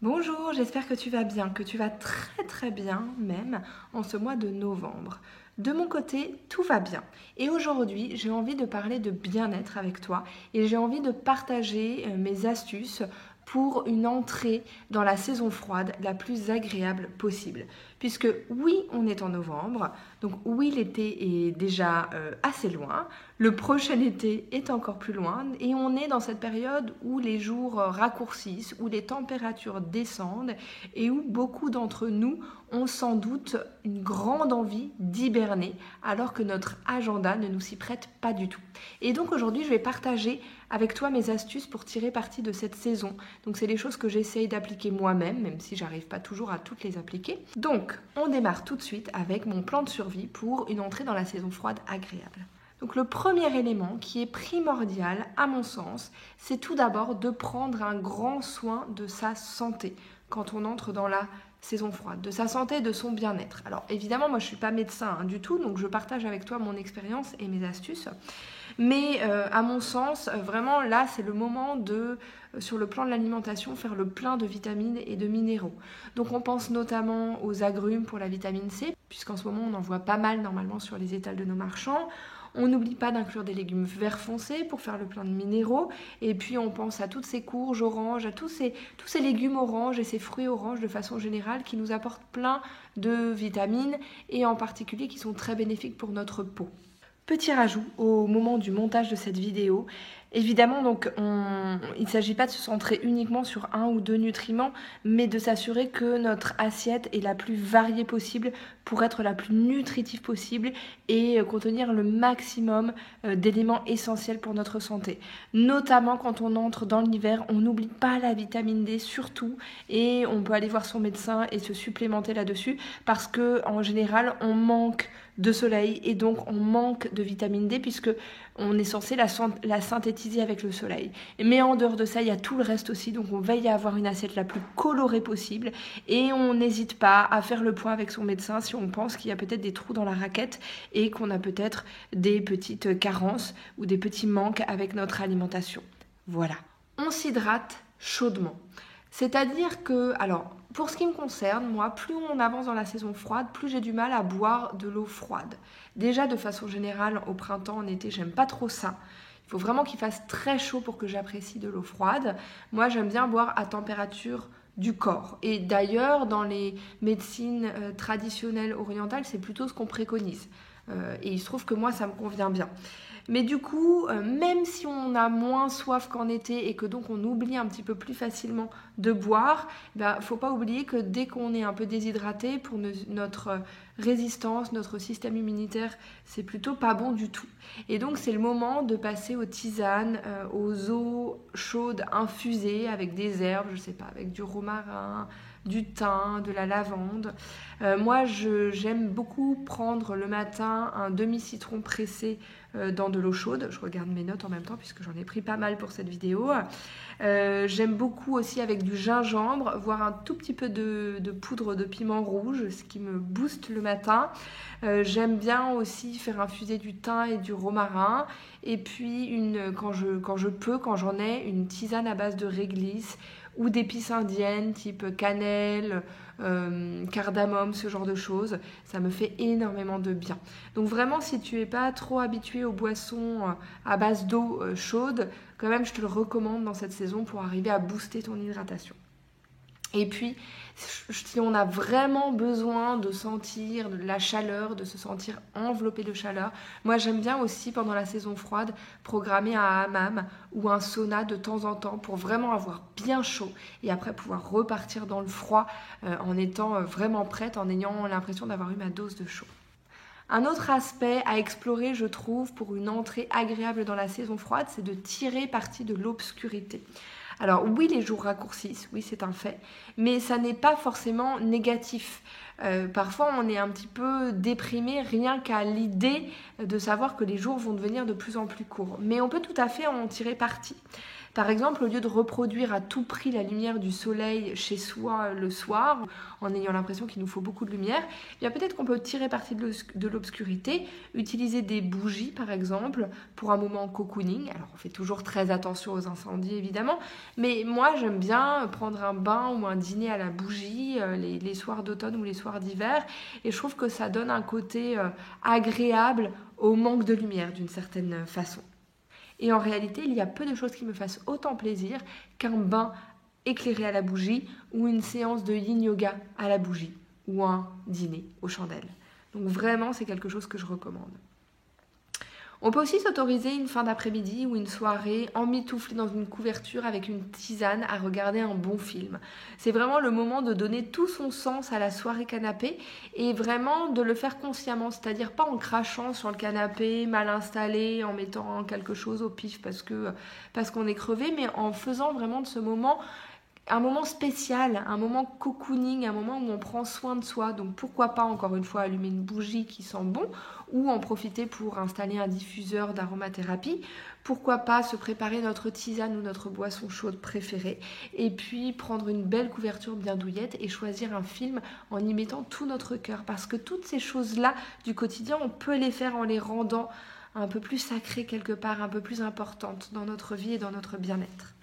Bonjour, j'espère que tu vas bien, que tu vas très bien même en ce mois de novembre. De mon côté, tout va bien. Et aujourd'hui, j'ai envie de parler de bien-être avec toi et j'ai envie de partager mes astuces pour une entrée dans la saison froide la plus agréable possible. Puisque oui, on est en novembre, donc oui, l'été est déjà assez loin, le prochain été est encore plus loin et on est dans cette période où les jours raccourcissent, où les températures descendent et où beaucoup d'entre nous ont sans doute une grande envie d'hiberner alors que notre agenda ne nous s'y prête pas du tout. Et donc aujourd'hui, je vais partager avec toi mes astuces pour tirer parti de cette saison. Donc c'est les choses que j'essaye d'appliquer moi-même, même si j'arrive pas toujours à toutes les appliquer. Donc on démarre tout de suite avec mon plan de survie pour une entrée dans la saison froide agréable. Donc le premier élément qui est primordial à mon sens, c'est tout d'abord de prendre un grand soin de sa santé quand on entre dans la saison froide, de sa santé et de son bien-être. Alors évidemment, moi je ne suis pas médecin du tout, donc je partage avec toi mon expérience et mes astuces. Mais à mon sens, vraiment là, c'est le moment de, sur le plan de l'alimentation, faire le plein de vitamines et de minéraux. Donc on pense notamment aux agrumes pour la vitamine C, puisqu'en ce moment on en voit pas mal normalement sur les étals de nos marchands. On n'oublie pas d'inclure des légumes verts foncés pour faire le plein de minéraux. Et puis on pense à toutes ces courges oranges, à tous ces légumes oranges et ces fruits oranges de façon générale qui nous apportent plein de vitamines et en particulier qui sont très bénéfiques pour notre peau. Petit rajout au moment du montage de cette vidéo, évidemment donc il ne s'agit pas de se centrer uniquement sur un ou deux nutriments, mais de s'assurer que notre assiette est la plus variée possible pour être la plus nutritive possible et contenir le maximum d'éléments essentiels pour notre santé. Notamment quand on entre dans l'hiver, on n'oublie pas la vitamine D surtout et on peut aller voir son médecin et se supplémenter là-dessus parce que en général on manque de soleil et donc on manque de vitamine D puisque on est censé la synthétiser avec le soleil. Mais en dehors de ça, il y a tout le reste aussi, donc on veille à avoir une assiette la plus colorée possible et on n'hésite pas à faire le point avec son médecin si on pense qu'il y a peut-être des trous dans la raquette et qu'on a peut-être des petites carences ou des petits manques avec notre alimentation. Voilà. On s'hydrate chaudement. C'est-à-dire que, alors, pour ce qui me concerne, moi, plus on avance dans la saison froide, plus j'ai du mal à boire de l'eau froide. Déjà, de façon générale, au printemps, en été, j'aime pas trop ça. Il faut vraiment qu'il fasse très chaud pour que j'apprécie de l'eau froide. Moi, j'aime bien boire à température du corps. Et d'ailleurs, dans les médecines traditionnelles orientales, c'est plutôt ce qu'on préconise. Et il se trouve que moi, ça me convient bien. Mais du coup, même si on a moins soif qu'en été et que donc on oublie un petit peu plus facilement de boire, faut pas oublier que dès qu'on est un peu déshydraté, pour notre résistance, notre système immunitaire, c'est plutôt pas bon du tout. Et donc c'est le moment de passer aux tisanes, aux eaux chaudes infusées avec des herbes, je sais pas, avec du romarin, du thym, de la lavande. Moi, j'aime beaucoup prendre le matin un demi-citron pressé dans de l'eau chaude. Je regarde mes notes en même temps puisque j'en ai pris pas mal pour cette vidéo. J'aime beaucoup aussi avec du gingembre, voire un tout petit peu de poudre de piment rouge, ce qui me booste le matin. J'aime bien aussi faire infuser du thym et du romarin. Et puis, quand j'en ai, une tisane à base de réglisse ou d'épices indiennes type cannelle, cardamome, ce genre de choses. Ça me fait énormément de bien. Donc vraiment, si tu n'es pas trop habitué aux boissons à base d'eau chaude, quand même, je te le recommande dans cette saison pour arriver à booster ton hydratation. Et puis, si on a vraiment besoin de sentir de la chaleur, de se sentir enveloppé de chaleur, moi j'aime bien aussi pendant la saison froide programmer un hammam ou un sauna de temps en temps pour vraiment avoir bien chaud et après pouvoir repartir dans le froid en étant vraiment prête, en ayant l'impression d'avoir eu ma dose de chaud. Un autre aspect à explorer, je trouve, pour une entrée agréable dans la saison froide, c'est de tirer parti de l'obscurité. Alors oui, les jours raccourcissent, oui c'est un fait, mais ça n'est pas forcément négatif. Parfois on est un petit peu déprimé rien qu'à l'idée de savoir que les jours vont devenir de plus en plus courts. Mais on peut tout à fait en tirer parti. Par exemple, au lieu de reproduire à tout prix la lumière du soleil chez soi le soir, en ayant l'impression qu'il nous faut beaucoup de lumière, eh bien peut-être qu'on peut tirer parti de l'obscurité, utiliser des bougies par exemple, pour un moment cocooning. Alors on fait toujours très attention aux incendies évidemment, mais moi j'aime bien prendre un bain ou un dîner à la bougie les soirs d'automne ou les soirs d'hiver, et je trouve que ça donne un côté agréable au manque de lumière d'une certaine façon. Et en réalité, il y a peu de choses qui me fassent autant plaisir qu'un bain éclairé à la bougie ou une séance de yin yoga à la bougie ou un dîner aux chandelles. Donc vraiment, c'est quelque chose que je recommande. On peut aussi s'autoriser une fin d'après-midi ou une soirée emmitouflée dans une couverture avec une tisane à regarder un bon film. C'est vraiment le moment de donner tout son sens à la soirée canapé et vraiment de le faire consciemment, c'est-à-dire pas en crachant sur le canapé, mal installé, en mettant quelque chose au pif parce qu'on est crevé, mais en faisant vraiment de ce moment un moment spécial, un moment cocooning, un moment où on prend soin de soi. Donc pourquoi pas encore une fois allumer une bougie qui sent bon ou en profiter pour installer un diffuseur d'aromathérapie. Pourquoi pas se préparer notre tisane ou notre boisson chaude préférée et puis prendre une belle couverture bien douillette et choisir un film en y mettant tout notre cœur. Parce que toutes ces choses-là du quotidien, on peut les faire en les rendant un peu plus sacrées quelque part, un peu plus importantes dans notre vie et dans notre bien-être.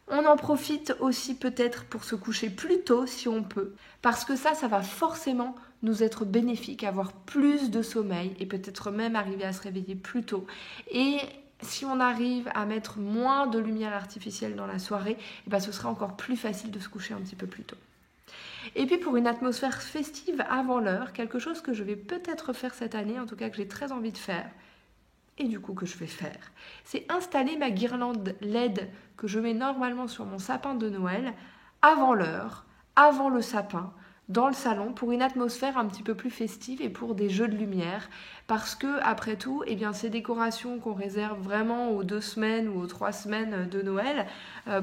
On en profite aussi peut-être pour se coucher plus tôt si on peut, parce que ça va forcément nous être bénéfique, avoir plus de sommeil et peut-être même arriver à se réveiller plus tôt. Et si on arrive à mettre moins de lumière artificielle dans la soirée, ce sera encore plus facile de se coucher un petit peu plus tôt. Et puis pour une atmosphère festive avant l'heure, quelque chose que je vais peut-être faire cette année, en tout cas que j'ai très envie de faire, et du coup que je vais faire, c'est installer ma guirlande LED que je mets normalement sur mon sapin de Noël avant l'heure, avant le sapin, dans le salon pour une atmosphère un petit peu plus festive et pour des jeux de lumière, parce que après tout, ces décorations qu'on réserve vraiment aux 2 semaines ou aux 3 semaines de Noël,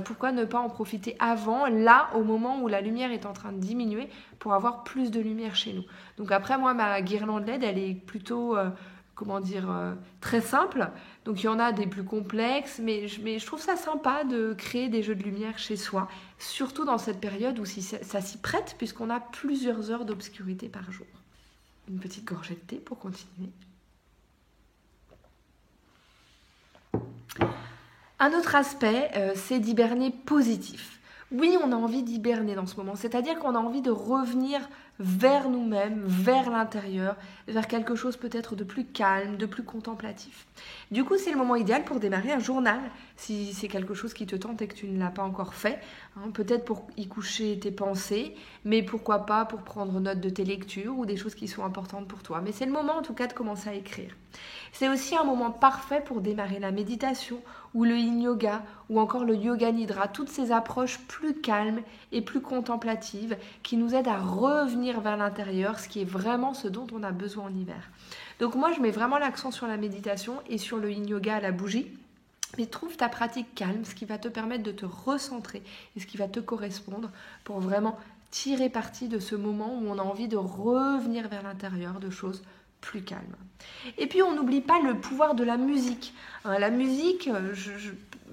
pourquoi ne pas en profiter avant, là, au moment où la lumière est en train de diminuer, pour avoir plus de lumière chez nous. Donc après, moi, ma guirlande LED, elle est plutôt très simple. Donc il y en a des plus complexes, mais je trouve ça sympa de créer des jeux de lumière chez soi, surtout dans cette période où ça s'y prête, puisqu'on a plusieurs heures d'obscurité par jour. Une petite gorgée de thé pour continuer. Un autre aspect, c'est d'hiberner positif. Oui, on a envie d'hiberner dans ce moment, c'est-à-dire qu'on a envie de revenir vers nous-mêmes, vers l'intérieur, vers quelque chose peut-être de plus calme, de plus contemplatif. Du coup, c'est le moment idéal pour démarrer un journal, si c'est quelque chose qui te tente et que tu ne l'as pas encore fait. Peut-être pour y coucher tes pensées, mais pourquoi pas pour prendre note de tes lectures ou des choses qui sont importantes pour toi. Mais c'est le moment en tout cas de commencer à écrire. C'est aussi un moment parfait pour démarrer la méditation ou le yin yoga ou encore le yoga nidra, toutes ces approches plus calmes et plus contemplatives qui nous aident à revenir vers l'intérieur, ce qui est vraiment ce dont on a besoin en hiver. Donc moi je mets vraiment l'accent sur la méditation et sur le yin yoga à la bougie. Mais trouve ta pratique calme, ce qui va te permettre de te recentrer et ce qui va te correspondre pour vraiment tirer parti de ce moment où on a envie de revenir vers l'intérieur, de choses plus calmes. Et puis on n'oublie pas le pouvoir de la musique. La musique,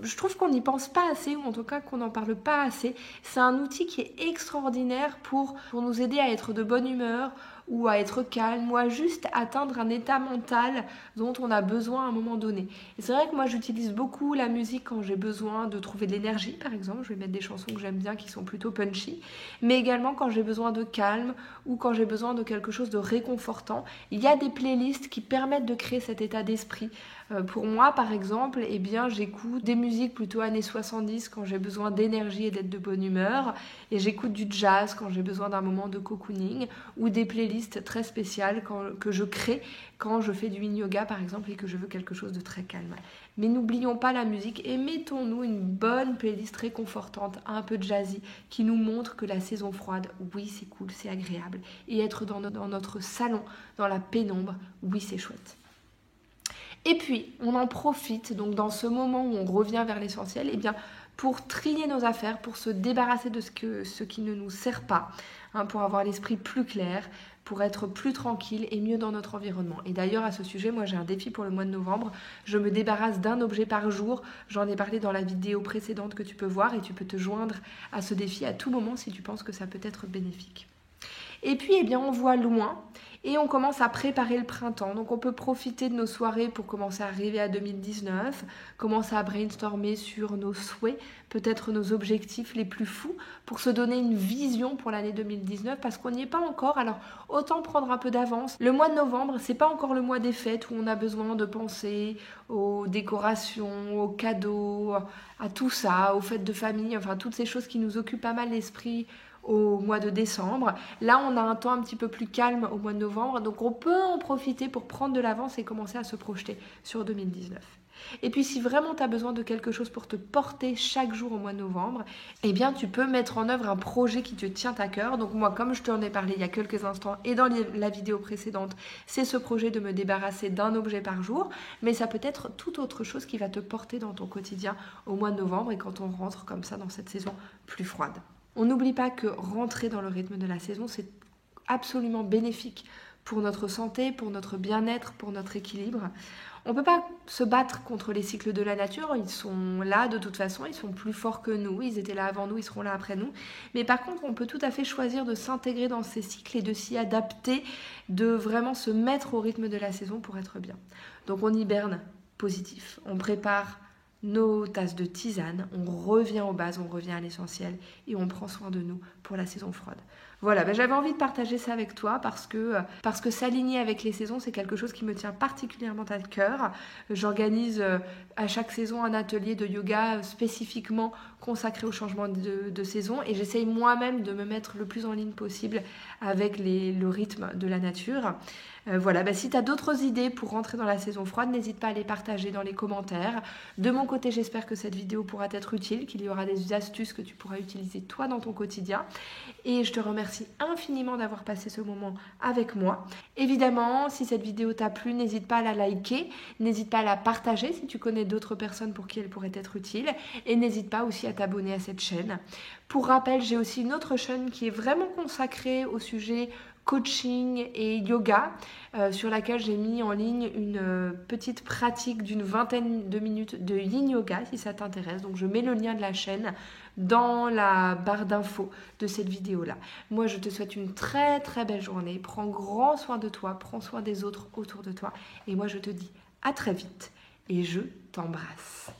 je trouve qu'on n'y pense pas assez, ou en tout cas qu'on n'en parle pas assez. C'est un outil qui est extraordinaire pour nous aider à être de bonne humeur, ou à être calme, ou à juste atteindre un état mental dont on a besoin à un moment donné. Et c'est vrai que moi j'utilise beaucoup la musique quand j'ai besoin de trouver de l'énergie, par exemple, je vais mettre des chansons que j'aime bien qui sont plutôt punchy, mais également quand j'ai besoin de calme ou quand j'ai besoin de quelque chose de réconfortant. Il y a des playlists qui permettent de créer cet état d'esprit. Pour moi, par exemple, j'écoute des musiques plutôt années 70 quand j'ai besoin d'énergie et d'être de bonne humeur, et j'écoute du jazz quand j'ai besoin d'un moment de cocooning, ou des playlists très spéciales que je crée quand je fais du yin yoga, par exemple, et que je veux quelque chose de très calme. Mais n'oublions pas la musique et mettons-nous une bonne playlist réconfortante, un peu jazzy, qui nous montre que la saison froide, oui, c'est cool, c'est agréable. Et être dans notre salon, dans la pénombre, oui, c'est chouette. Et puis, on en profite, donc dans ce moment où on revient vers l'essentiel, pour trier nos affaires, pour se débarrasser de ce qui ne nous sert pas, hein, pour avoir l'esprit plus clair, pour être plus tranquille et mieux dans notre environnement. Et d'ailleurs, à ce sujet, moi j'ai un défi pour le mois de novembre. Je me débarrasse d'un objet par jour. J'en ai parlé dans la vidéo précédente que tu peux voir et tu peux te joindre à ce défi à tout moment si tu penses que ça peut être bénéfique. Et puis, eh bien, on voit loin et on commence à préparer le printemps. Donc, on peut profiter de nos soirées pour commencer à rêver à 2019, commencer à brainstormer sur nos souhaits, peut-être nos objectifs les plus fous, pour se donner une vision pour l'année 2019, parce qu'on n'y est pas encore. Alors, autant prendre un peu d'avance. Le mois de novembre, c'est pas encore le mois des fêtes où on a besoin de penser aux décorations, aux cadeaux, à tout ça, aux fêtes de famille, enfin, toutes ces choses qui nous occupent pas mal l'esprit au mois de décembre. Là, on a un temps un petit peu plus calme au mois de novembre, donc on peut en profiter pour prendre de l'avance et commencer à se projeter sur 2019. Et puis si vraiment tu as besoin de quelque chose pour te porter chaque jour au mois de novembre, eh bien tu peux mettre en œuvre un projet qui te tient à cœur. Donc moi, comme je t'en ai parlé il y a quelques instants et dans la vidéo précédente, c'est ce projet de me débarrasser d'un objet par jour, mais ça peut être toute autre chose qui va te porter dans ton quotidien au mois de novembre et quand on rentre comme ça dans cette saison plus froide. On n'oublie pas que rentrer dans le rythme de la saison, c'est absolument bénéfique pour notre santé, pour notre bien-être, pour notre équilibre. On ne peut pas se battre contre les cycles de la nature, ils sont là de toute façon, ils sont plus forts que nous, ils étaient là avant nous, ils seront là après nous. Mais par contre, on peut tout à fait choisir de s'intégrer dans ces cycles et de s'y adapter, de vraiment se mettre au rythme de la saison pour être bien. Donc on hiberne positif, on prépare nos tasses de tisane, on revient aux bases, on revient à l'essentiel et on prend soin de nous pour la saison froide. Voilà, j'avais envie de partager ça avec toi parce que s'aligner avec les saisons, c'est quelque chose qui me tient particulièrement à cœur. J'organise à chaque saison un atelier de yoga spécifiquement consacré au changement de saison et j'essaye moi-même de me mettre le plus en ligne possible avec le rythme de la nature. Voilà, si tu as d'autres idées pour rentrer dans la saison froide, n'hésite pas à les partager dans les commentaires. De mon côté, j'espère que cette vidéo pourra t'être utile, qu'il y aura des astuces que tu pourras utiliser toi dans ton quotidien. Et je te remercie infiniment d'avoir passé ce moment avec moi. Évidemment, si cette vidéo t'a plu, n'hésite pas à la liker, n'hésite pas à la partager si tu connais d'autres personnes pour qui elle pourrait être utile. Et n'hésite pas aussi à t'abonner à cette chaîne. Pour rappel, j'ai aussi une autre chaîne qui est vraiment consacrée au sujet coaching et yoga, sur laquelle j'ai mis en ligne une petite pratique d'une vingtaine de minutes de yin yoga si ça t'intéresse. Donc je mets le lien de la chaîne dans la barre d'infos de cette vidéo-là. Moi, je te souhaite une très très belle journée. Prends grand soin de toi, prends soin des autres autour de toi. Et moi, je te dis à très vite et je t'embrasse.